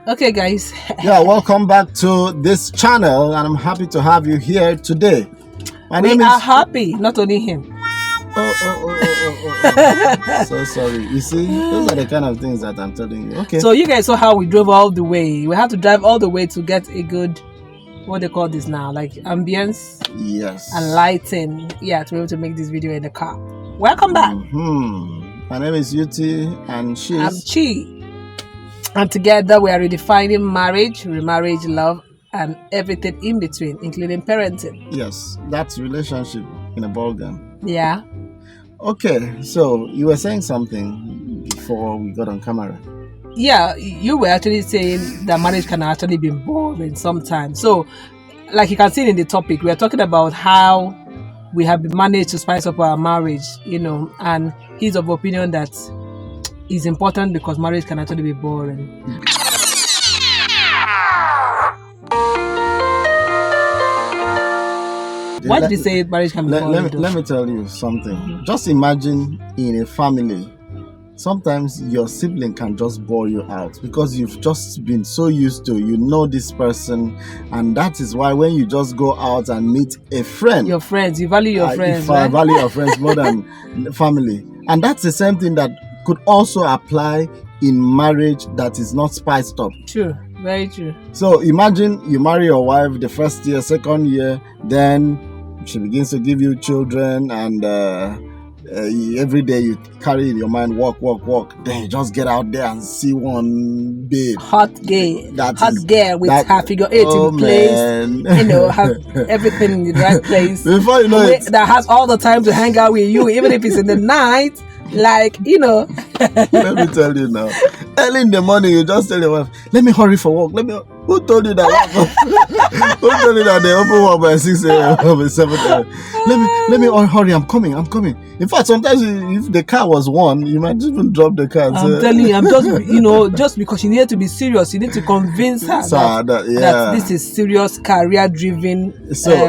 Okay, guys. Yeah, welcome back to this channel, and I'm happy to have you here today. We are happy, not only him. Oh. So sorry. You see, those are the kind of things that I'm telling you. Okay. So you guys saw how we drove all the way. We had to drive all the way to get a good, what they call this now, like ambience. Yes. And lighting. Yeah, to be able to make this video in the car. Welcome back. My name is Yuti, and I'm Chi. And together we are redefining marriage, remarriage, love, and everything in between, including parenting. Yes, that's relationship in a ballgame. Yeah. Okay, so you were saying something before we got on camera. Yeah, you were actually saying that marriage can actually be boring sometimes. So, like you can see in the topic, we are talking about how we have managed to spice up our marriage, and he's of opinion that it's important because marriage can actually be boring. Why did you say marriage can be boring? Let me tell you something. Just imagine in a family, sometimes your sibling can just bore you out because you've just been so used to, this person, and that is why when you just go out and meet a friend, your friends, you value your friends. I value your friends more than family, and that's the same thing that could also apply in marriage that is not spiced up. True, very true. So imagine you marry your wife the first year, second year, then she begins to give you children, and every day you carry in your mind walk. Then you just get out there and see one babe, hot girl with her figure 8 in place, have everything in the right place. Before you know it, that has all the time to hang out with you, even if it's in the night. Like, Let me tell you now. Early in the morning, you just tell your wife, "Let me hurry for work." Who told you that? Who told you that they open work by 6 a.m. or 7 a.m.? Let me hurry. I'm coming. In fact, sometimes if the car was one, you might even drop the car. I'm telling you, I'm just, just because you need to be serious, you need to convince her that this is serious career-driven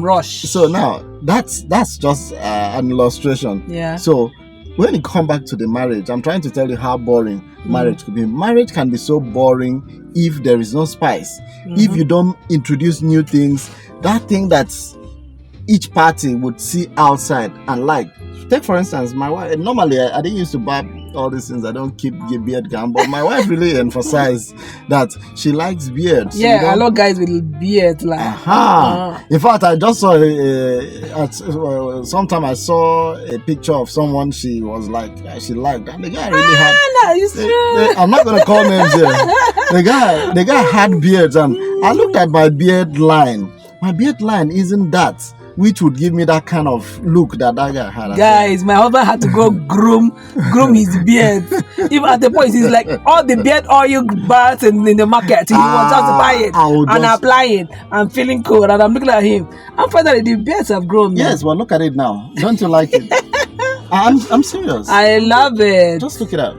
rush. So now that's just an illustration. Yeah. So when you come back to the marriage, I'm trying to tell you how boring marriage could be. Marriage can be so boring if there is no spice. If you don't introduce new things, that thing that each party would see outside and like. Take for instance, my wife. Normally, I didn't used to barb all these things. I don't keep the beard gum, but my wife really emphasized that she likes beards. Yeah, a lot of guys with beards. Like, In fact, I just saw sometime I saw a picture of someone she was like she liked, and the guy really had. No, it's true. I'm not gonna call names here. The guy had beards, and I looked at my beard line. My beard line isn't that, which would give me that kind of look that guy had. Guys, my husband had to go groom his beard. Even at the point, he's like, all the beard oil bars in the market. He was just buy it and apply it and feeling cool. And I'm looking at him. And finally, the beards have grown. Yes, well, look at it now. Don't you like it? I'm serious. I love it. Just look it up.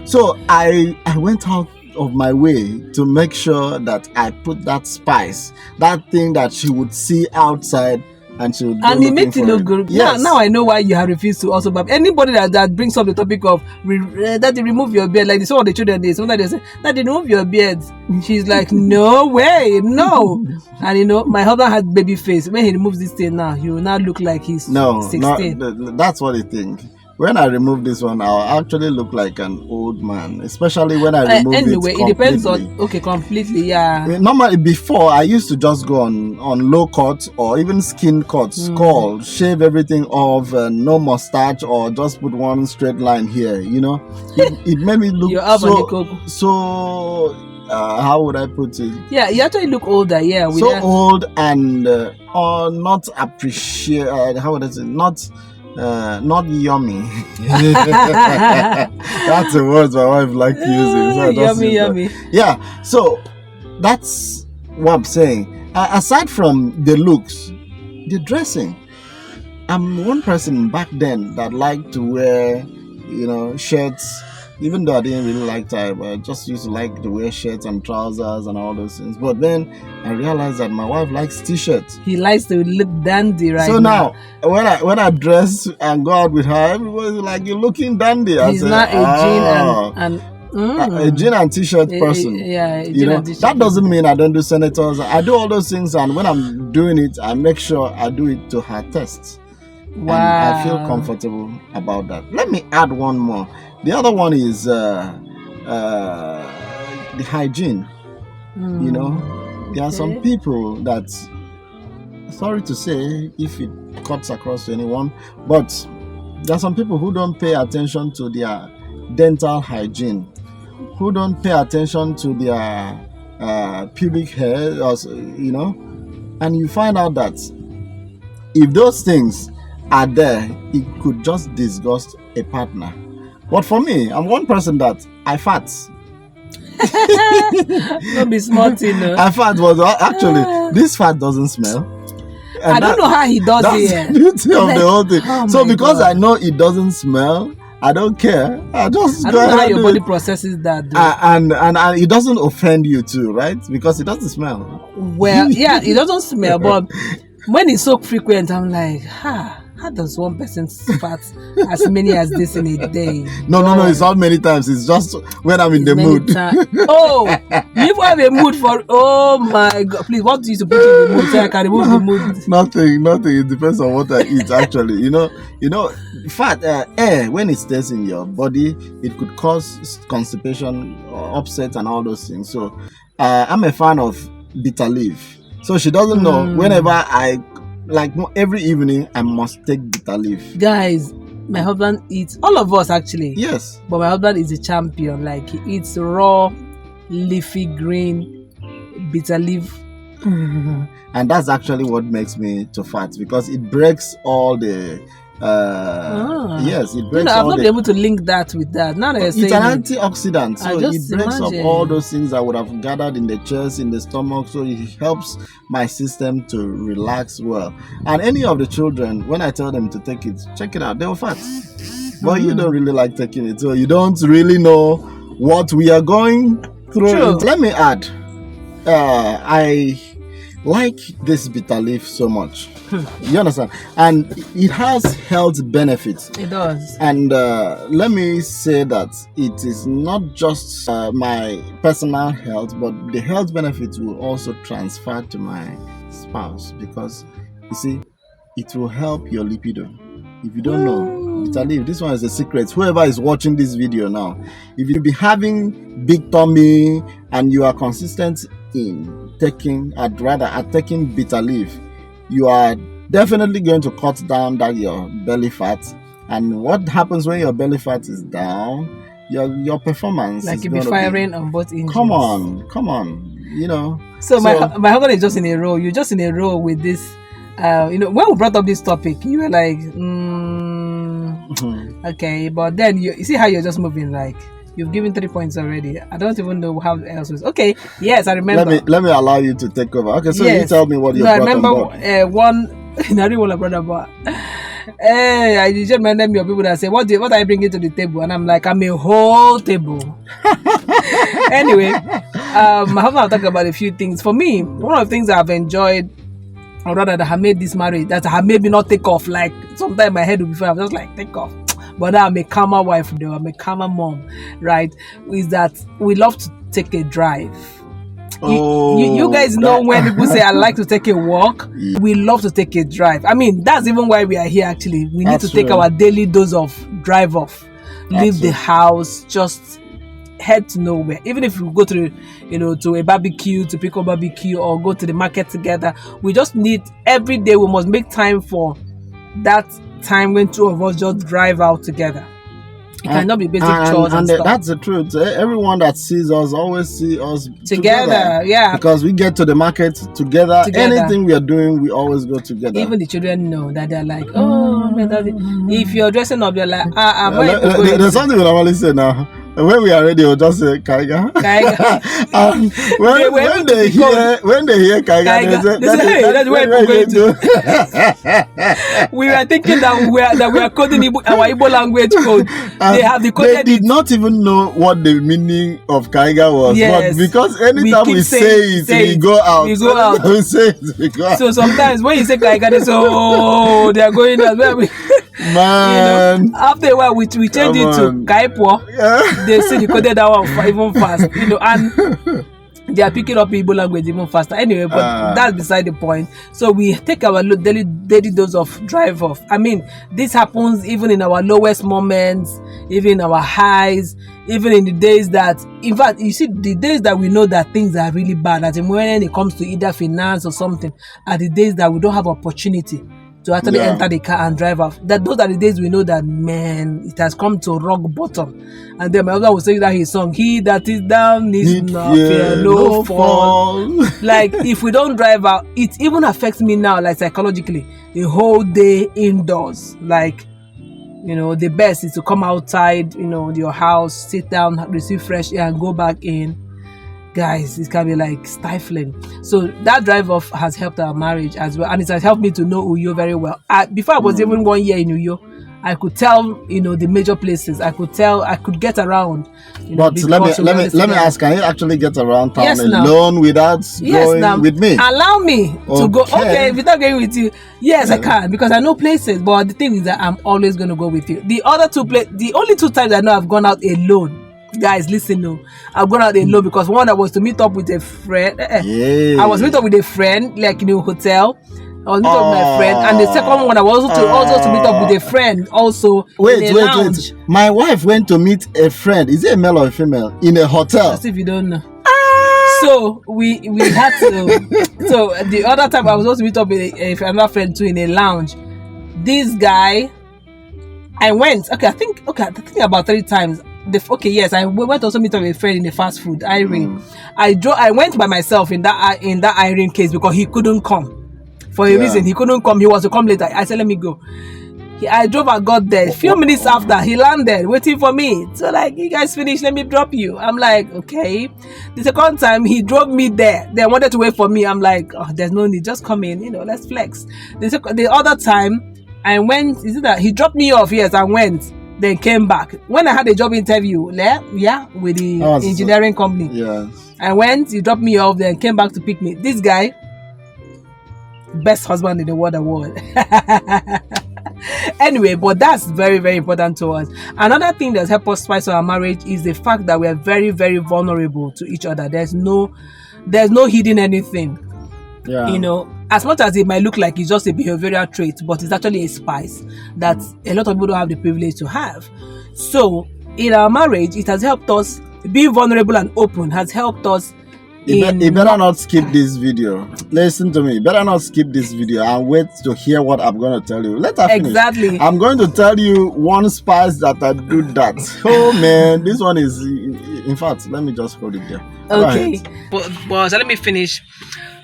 So I went out of my way to make sure that I put that spice, that thing that she would see outside, and she would. And it makes it look good. Yes. Now I know why you have refused to also barb. Anybody that brings up the topic of that they remove your beard, like some of the children did, sometimes they say that they remove your beard. She's like, no way, no. And my husband has baby face. When he removes this thing now, he will now look like he's 16. That's what he think. When I remove this one, I'll actually look like an old man, especially when I remove it depends on completely, yeah. Normally, before I used to just go on low cut or even skin cuts, shave everything off, no mustache, or just put one straight line here. It made me look so. How would I put it? Yeah, you actually look older. Yeah, old and not appreciate. How would I say? Not yummy. That's the words my wife likes using. So yummy. Yeah, so that's what I'm saying. Aside from the looks, the dressing. I'm one person back then that liked to wear, shirts. Even though I didn't really like tie, but I just used to like to wear shirts and trousers and all those things. But then I realized that my wife likes t-shirts. He likes to look dandy so now. When I dress and go out with her, everybody's like, "You're looking dandy." He's not a jean and a jean and t-shirt person. Yeah, You know, that doesn't mean I don't do senators. I do all those things, and when I'm doing it, I make sure I do it to her taste. Wow. And I feel comfortable about that. Let me add one more. The other one is the hygiene. You know, there are some people that, sorry to say if it cuts across to anyone, but there are some people who don't pay attention to their dental hygiene, who don't pay attention to their pubic hair, or, you know, and you find out that if those things are there, it could just disgust a partner. But for me, I'm one person that I fart. Don't be smart, you know. I fart, was actually this fart doesn't smell. And I don't know how he does it. That's the beauty of the whole thing. So because I know it doesn't smell, I don't care. I don't know how your body processes that. And it doesn't offend you too, right? Because it doesn't smell. Well, yeah, it doesn't smell, but when it's so frequent, I'm like, how does one person fart as many as this in a day? No, it's not many times. It's just when I'm in the mood. Oh, you have a mood for, oh my God. Please, what do you put in the mood so I can remove the mood? Nothing. It depends on what I eat, actually. You know, fat, air, when it stays in your body, it could cause constipation, upset, and all those things. So, I'm a fan of bitter leaf. So she doesn't know, whenever like every evening, I must take bitter leaf. Guys, my husband eats, all of us actually. Yes. But my husband is a champion. Like, he eats raw, leafy green, bitter leaf. And that's actually what makes me to fat, because it breaks all the yes, it breaks. I've not been able to link that with that. Now that you're saying it's an antioxidant, so it breaks up all those things that would have gathered in the chest, in the stomach, so it helps my system to relax well. And any of the children, when I tell them to take it, check it out, they were fat. But you don't really like taking it, so you don't really know what we are going through. True. Let me add, I like this bitter leaf so much. You understand? And it has health benefits. It does. And let me say that it is not just my personal health, but the health benefits will also transfer to my spouse, because you see, it will help your libido. If you don't know, bitter leaf, this one is a secret. Whoever is watching this video now, if you be having big tummy and you are consistent in taking bitter leaf, you are definitely going to cut down your belly fat. And what happens when your belly fat is down? Your performance, like, you'll be firing on both engines. Come on, you know. So my husband is just in a row. You're just in a row with this. When we brought up this topic, you were like, okay, but then you see how you're just moving, like, you've given 3 points already. I don't even know how else was. Okay, yes, I remember. Let me allow you to take over. Okay, so you tell me what you brought on board. I remember one. I didn't want to brought about. I just remember me of people that say, what are you bringing to the table? And I'm like, I'm a whole table. Anyway, my husband will talk about a few things. For me, one of the things I've enjoyed, or rather that have made this marriage, that have made me not take off. Like, sometimes my head will be fine, I'm just like, take off. But now I'm a calmer wife though, I'm a calmer mom, right? Is that we love to take a drive. You guys know when people say I like to take a walk, we love to take a drive. I mean, that's even why we are here actually. We need to take our daily dose of drive off. Leave the house, just head to nowhere. Even if we go to to a barbecue, to pick up barbecue, or go to the market together, we just need, every day we must make time for that time when two of us just drive out together. It cannot be basic chores and stuff. That's the truth. Everyone that sees us always see us together. Yeah, because we get to the market together. Anything we are doing, we always go together. Even the children know that they're like, oh, if you're dressing up, they're like, there's something we normally say now. When we are ready, we'll just say Kaiga. When they hear Kaiga, they say, hey, that's where we're going to. We were thinking that we are coding our Igbo language code. They have they did not even know what the meaning of Kaiga was. Yes. But because anytime we say it, we go out. We go out. We say it, we go out. So sometimes when you say Kaiga, they say, oh, they are going out. Man. After a while, we changed Come it to on. Kaipo. Yeah. They see decoded that one even fast, and they are picking up Igbo language even faster. Anyway, but that's beside the point. So we take our daily dose of drive off. I mean, this happens even in our lowest moments, even in our highs, even in the days that, in fact, you see, the days that we know that things are really bad, as in when it comes to either finance or something, are the days that we don't have opportunity to actually enter the car and drive off. Those are the days we know that, man, it has come to rock bottom. And then my husband was saying that his song, "He that is down needs not fear no fall." Like, if we don't drive out, it even affects me now, like psychologically, the whole day indoors. Like, the best is to come outside, your house, sit down, receive fresh air, and go back in. Guys, it can be like stifling. So that drive off has helped our marriage as well, and it has helped me to know Uyo very well. Before I was even 1 year in Uyo, I could tell, the major places. I could get around. But let me ask: can you actually get around town alone without going with me? Allow me to go. Okay, without going with you, yes, I can, because I know places. But the thing is that I'm always going to go with you. The only 2 times I know I've gone out alone. Guys, listen, no. I've gone out alone because one, I was to meet up with a friend. I was meet up with a friend, like in a hotel. I was meet up with my friend, and the second one I was also to meet up with a friend. Also, wait. My wife went to meet a friend. Is it a male or a female in a hotel? As if you don't know. So we had to. So the other time I was also meet up with another friend too in a lounge. This guy, I went. I think about 3 times. I went also meet up with a friend in the fast food, Irene. I went by myself in that Irene case because he couldn't come for a reason. He couldn't come. He was to come later. I said, let me go. I drove and got there. A few minutes after, he landed, waiting for me. So like, you guys finish, let me drop you. I'm like, okay. The second time, he drove me there. They wanted to wait for me. I'm like, oh, there's no need. Just come in. Let's flex. The other time, I went. Is it that he dropped me off? Yes, I went. Then came back. When I had a job interview, with the engineering company. Yes. I went, he dropped me off, then came back to pick me. This guy, best husband in the world. Anyway, but that's very, very important to us. Another thing that's helped us spice our marriage is the fact that we are very, very vulnerable to each other. There's no hiding anything. Yeah. As much as it might look like it's just a behavioral trait, but it's actually a spice that a lot of people don't have the privilege to have. So in our marriage, it has helped us. Being vulnerable and open has helped us. You better not skip this video. Listen to me. You better not skip this video and wait to hear what I'm going to tell you. Let her finish. Exactly. I'm going to tell you one spice that I do that. Oh man, this one is. In fact, let me just hold it there. Okay, but so let me finish.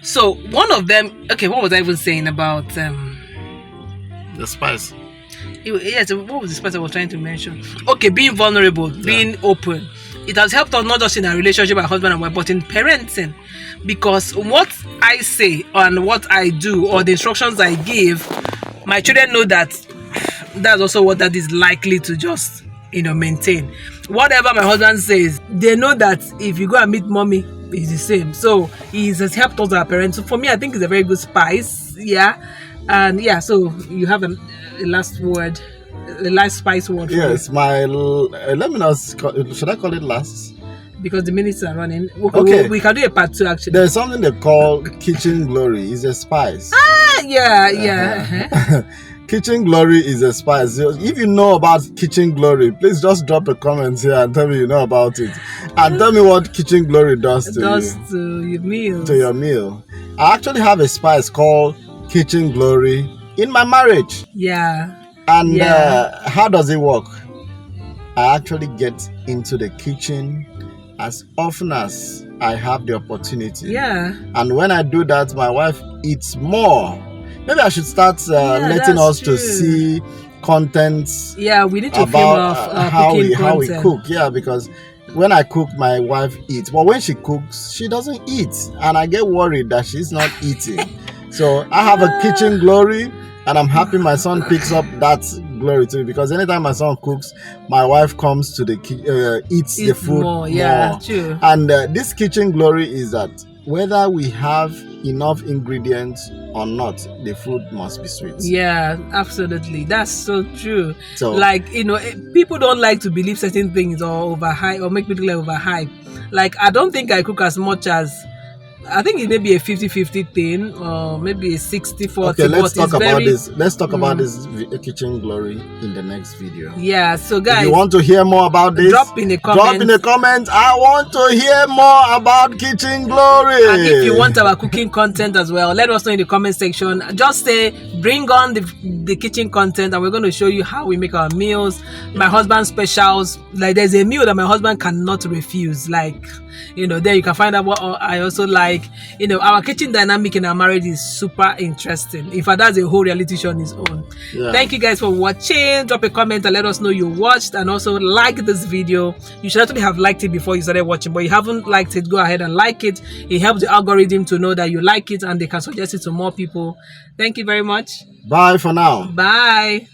So one of them. Okay, what was I even saying about the spice? Yes, what was the spice I was trying to mention? Okay, being vulnerable, being open. It has helped us not just in our relationship, our husband and wife, but in parenting. Because what I say and what I do, or the instructions I give, my children know that that's also what that is likely to just, maintain. Whatever my husband says, they know that if you go and meet mommy, it's the same. So it has helped us our parents. So for me, I think it's a very good spice. Yeah. And so you have a last word. The last spice word. Yes, let me not. Should I call it last? Because the minutes are running. Okay. We can do a part 2 actually. There's something they call kitchen glory. It's a spice. Yeah. Kitchen glory is a spice. If you know about kitchen glory, please just drop a comment here and tell me you know about it. And tell me what kitchen glory does to your meal. To your meal. I actually have a spice called kitchen glory in my marriage. Yeah. And how does it work? I actually get into the kitchen as often as I have the opportunity. Yeah. And when I do that, my wife eats more. Maybe I should start letting us to see contents. Yeah, we need to about how we cook. Yeah, because when I cook, my wife eats. But when she cooks, she doesn't eat, and I get worried that she's not eating. So I have a kitchen glory. And I'm happy my son picks up that glory too, because anytime my son cooks, my wife comes to the eats the food more. Yeah, true. And this kitchen glory is that whether we have enough ingredients or not, the food must be sweet. Yeah, absolutely. That's so true. So, like, people don't like to believe certain things or overhype or make people like overhype. Like, I don't think I cook as much as, I think it may be a 50-50 thing or maybe a 60-40. okay, let's talk about very, this. Let's talk about this kitchen glory in the next video. Yeah, so guys, if you want to hear more about this, drop in the comments. I want to hear more about kitchen glory. And if you want our cooking content as well, let us know in the comment section. Just say, bring on the kitchen content, and we're going to show you how we make our meals. My husband's specials. Like, there's a meal that my husband cannot refuse. Like, there you can find out what I also like. Our kitchen dynamic in our marriage is super interesting. In fact, that's a whole reality show on its own. Yeah. Thank you guys for watching. Drop a comment and let us know you watched, and also like this video. You should actually have liked it before you started watching, but you haven't liked it, go ahead and like it. It helps the algorithm to know that you like it, and they can suggest it to more people. Thank you very much. Bye for now. Bye.